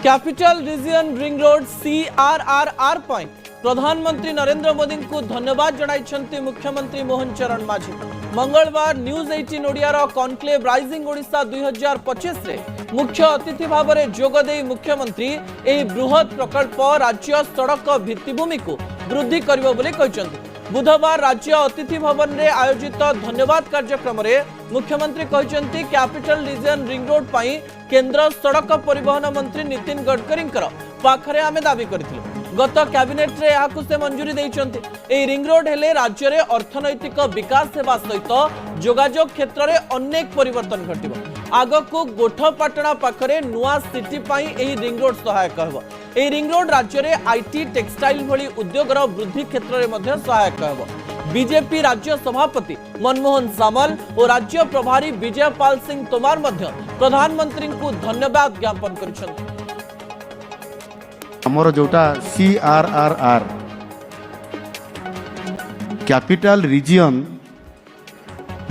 Capital region ring road CRRR पर प्रधानमंत्री नरेंद्र मोदी को धन्यवाद जणाइछन्ति मुख्यमंत्री मोहन चरण माझी। मंगलवार news 18 Odia conclave rising Odisha 2025 रे मुख्य अतिथि भाव में जोगदे मुख्यमंत्री एही बृहत प्रकल्प राज्य सड़क भित्तिभूमि को वृद्धि करिबो बोली कहिसन्ति। बुधवार राज्य अतिथि भवन में आयोजित धन्यवाद कार्यक्रम में मुख्यमंत्री कहते कैपिटल रीजन रिंग रोड पर केंद्र सड़क परिवहन मंत्री नितिन गडकरी पाखरे आमे दाबी करथिलु। गत कैबिनेट रे याकु से मंजूरी देइचंती। ए रिंग रोड हेले राज्य रे अर्थनैतिक विकास हेबा सहित जोगाजोग क्षेत्र में अनेक परिवर्तन घटिबो। आगकु गोठपाटणा पाखरे नुआ सिटी पाई एही रिंग रोड सहायक हेबो। ए रिंग रोड राज्य रे आईटी टेक्सटाइल भली उद्योगर वृद्धि क्षेत्र में मध्य सहायक हेबो। बीजेपी राज्य सभापति मनमोहन सामल और राज्य प्रभारी विजय पाल सिंह तोमार मध्य प्रधानमंत्री को धन्यवाद ज्ञापन करिसंती। हमर जोटा CRRR कैपिटल रीजन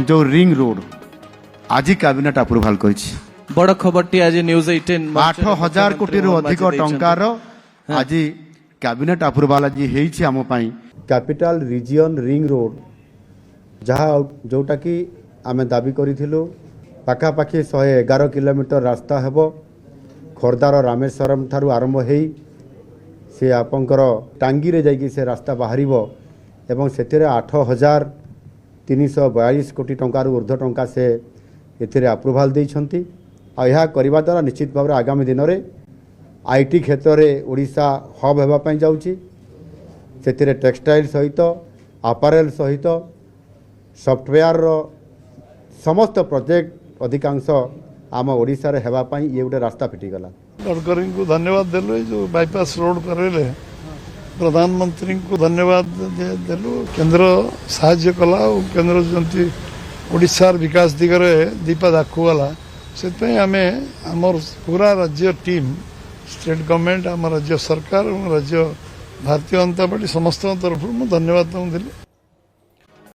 जो रिंग रोड आज कैबिनेट अप्रूवल करिछि। बड़ खबरटी आज न्यूज 18 8,000 कोटी रु अधिक टंकार आज कैबिनेट अप्रूवल आज हेछि हम पई। कैपिटल रीजन रिंग रोड जहाँ जोटा कि आमे दाबी करिथिलु पाखापाखि 111 किलोमीटर रास्ता हेबो। खोर्धार रामेश्वरम ठारू आरंभ हेई से आपंकर टांगी रे जाइकी से रास्ता बाहरिबो एवं सेतिरे 8,342 कोटी टंकार ऊर्ध्व टंका से एथिरे अप्रूवल दैछंती। आ यह करबा द्वारा निश्चित भाव आगामी दिन में आईटी क्षेत्र में ओडिशा हब हेबा पई जाउची। सेतिरे टेक्सटाइल सहित अपारेल सहित सॉफ्टवेयर समस्त प्रोजेक्ट अधिकांश आम ओडिशा रे हेबा पई ये गोटे रास्ता फिटिगला। गडकरी को धन्यवाद देलु। जो बाईपास रोड करले प्रधानमंत्री को धन्यवाद देलु। केंद्र साहाय्य कला और केंद्र जंती ओडिशार विकास दिगरे दीपा दाखुवाला से आम आमर पूरा राज्य टीम स्टेट गवर्नमेंट आम राज्य सरकार और राज्य भारतीय जनता पार्टी समस्त तरफ धन्यवाद देली।